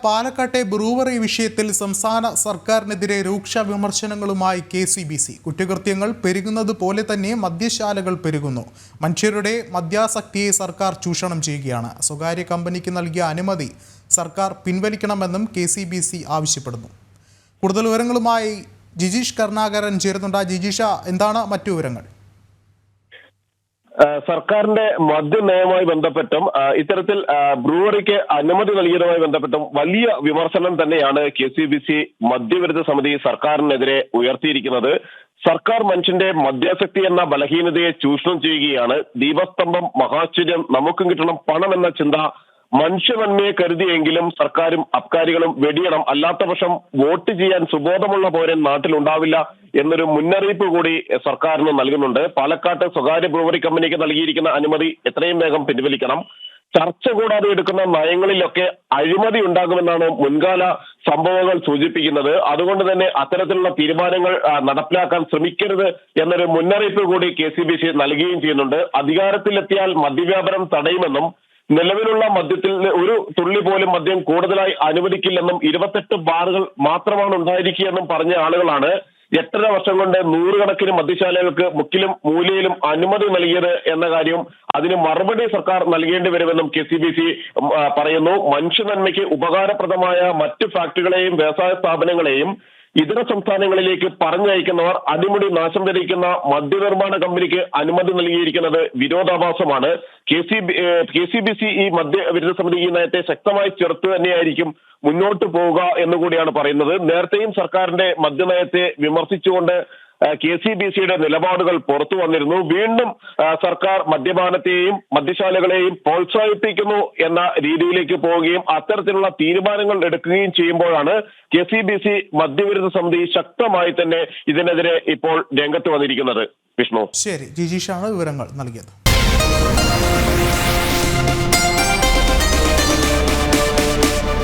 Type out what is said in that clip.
പാലക്കാട്ടെ ബ്രൂവറി വിഷയത്തിൽ സംസ്ഥാന സർക്കാരിനെതിരെ രൂക്ഷ വിമർശനങ്ങളുമായി KCBC. കുറ്റകൃത്യങ്ങൾ പെരുകുന്നത് പോലെ തന്നെ മദ്യശാലകൾ പെരുകുന്നു. മനുഷ്യരുടെ മദ്യാസക്തിയെ സർക്കാർ ചൂഷണം ചെയ്യുകയാണ്. സ്വകാര്യ കമ്പനിക്ക് നൽകിയ അനുമതി സർക്കാർ പിൻവലിക്കണമെന്നും KCBC ആവശ്യപ്പെടുന്നു. കൂടുതൽ വിവരങ്ങളുമായി ജിജീഷ് കരുണാകരൻ ചേരുന്നുണ്ട്. ജിജീഷ, എന്താണ് മറ്റു വിവരങ്ങൾ? സർക്കാരിന്റെ മദ്യനയവുമായി ബന്ധപ്പെട്ടും ഇത്തരത്തിൽ ബ്രൂവറിക്ക് അനുമതി നൽകിയതുമായി ബന്ധപ്പെട്ടും വലിയ വിമർശനം തന്നെയാണ് KCBC മദ്യവിരുദ്ധ സമിതി സർക്കാരിനെതിരെ ഉയർത്തിയിരിക്കുന്നത്. സർക്കാർ മനുഷ്യന്റെ മദ്യാസക്തി എന്ന ബലഹീനതയെ ചൂഷണം ചെയ്യുകയാണ്. ദീപസ്തംഭം, മഹാശ്ചര്യം, നമുക്കും കിട്ടണം പണം എന്ന ചിന്ത മനുഷ്യനന്മയെ കരുതിയെങ്കിലും സർക്കാരും അബ്കാരികളും വെടിയണം, അല്ലാത്തപക്ഷം വോട്ട് ചെയ്യാൻ സുബോധമുള്ള പൗരൻ നാട്ടിലുണ്ടാവില്ല എന്നൊരു മുന്നറിയിപ്പ് കൂടി സർക്കാരിന് നൽകുന്നുണ്ട്. പാലക്കാട്ട് സ്വകാര്യ ബ്രൂവറി കമ്പനിക്ക് നൽകിയിരിക്കുന്ന അനുമതി എത്രയും വേഗം പിൻവലിക്കണം. ചർച്ച കൂടാതെ എടുക്കുന്ന നയങ്ങളിലൊക്കെ അഴിമതി ഉണ്ടാകുമെന്നാണ് മുൻകാല സംഭവങ്ങൾ സൂചിപ്പിക്കുന്നത്. അതുകൊണ്ട് തന്നെ അത്തരത്തിലുള്ള തീരുമാനങ്ങൾ നടപ്പിലാക്കാൻ ശ്രമിക്കരുത് എന്നൊരു മുന്നറിയിപ്പ് കൂടി KCBC നൽകുകയും ചെയ്യുന്നുണ്ട്. അധികാരത്തിലെത്തിയാൽ മദ്യവ്യാപനം തടയുമെന്നും നിലവിലുള്ള മദ്യത്തിൽ ഒരു തുള്ളി പോലും മദ്യം കൂടുതലായി അനുവദിക്കില്ലെന്നും 28 ബാറുകൾ മാത്രമാണ് ഉണ്ടായിരിക്കുകയെന്നും പറഞ്ഞ ആളുകളാണ് 8.5 വർഷം കൊണ്ട് നൂറുകണക്കിന് മദ്യശാലകൾക്ക് മുക്കിലും മൂലയിലും അനുമതി നൽകിയത് എന്ന കാര്യം അതിന് മറുപടി സർക്കാർ നൽകേണ്ടി വരുമെന്നും KCBC പറയുന്നു. മനുഷ്യനന്മയ്ക്ക് ഉപകാരപ്രദമായ മറ്റ് ഫാക്ടറികളെയും വ്യവസായ സ്ഥാപനങ്ങളെയും ഇതര സംസ്ഥാനങ്ങളിലേക്ക് പറഞ്ഞയക്കുന്നവർ അടിമുടി നാശം വിതയ്ക്കുന്ന മദ്യനിർമ്മാണ കമ്പനിക്ക് അനുമതി നൽകിയിരിക്കുന്നത് വിരോധാഭാസമാണ്. KCBC ഈ മദ്യവിരുദ്ധ സമിതി ഈ നയത്തെ ശക്തമായി ചെറുത്ത് തന്നെയായിരിക്കും മുന്നോട്ട് പോവുക എന്നുകൂടിയാണ് പറയുന്നത്. നേരത്തെയും സർക്കാരിന്റെ മദ്യനയത്തെ വിമർശിച്ചുകൊണ്ട് KCBCയുടെ നിലപാടുകൾ പുറത്തു വന്നിരുന്നു. വീണ്ടും സർക്കാർ മദ്യപാനത്തെയും മദ്യശാലകളെയും പ്രോത്സാഹിപ്പിക്കുന്നു എന്ന രീതിയിലേക്ക് പോവുകയും അത്തരത്തിലുള്ള തീരുമാനങ്ങൾ എടുക്കുകയും ചെയ്യുമ്പോഴാണ് KCBC മദ്യവിരുദ്ധ സമിതി ശക്തമായി തന്നെ ഇതിനെതിരെ ഇപ്പോൾ രംഗത്ത് വന്നിരിക്കുന്നത്. വിഷ്ണു, ശരി, ജിജീഷാണ് വിവരങ്ങൾ നൽകിയത്.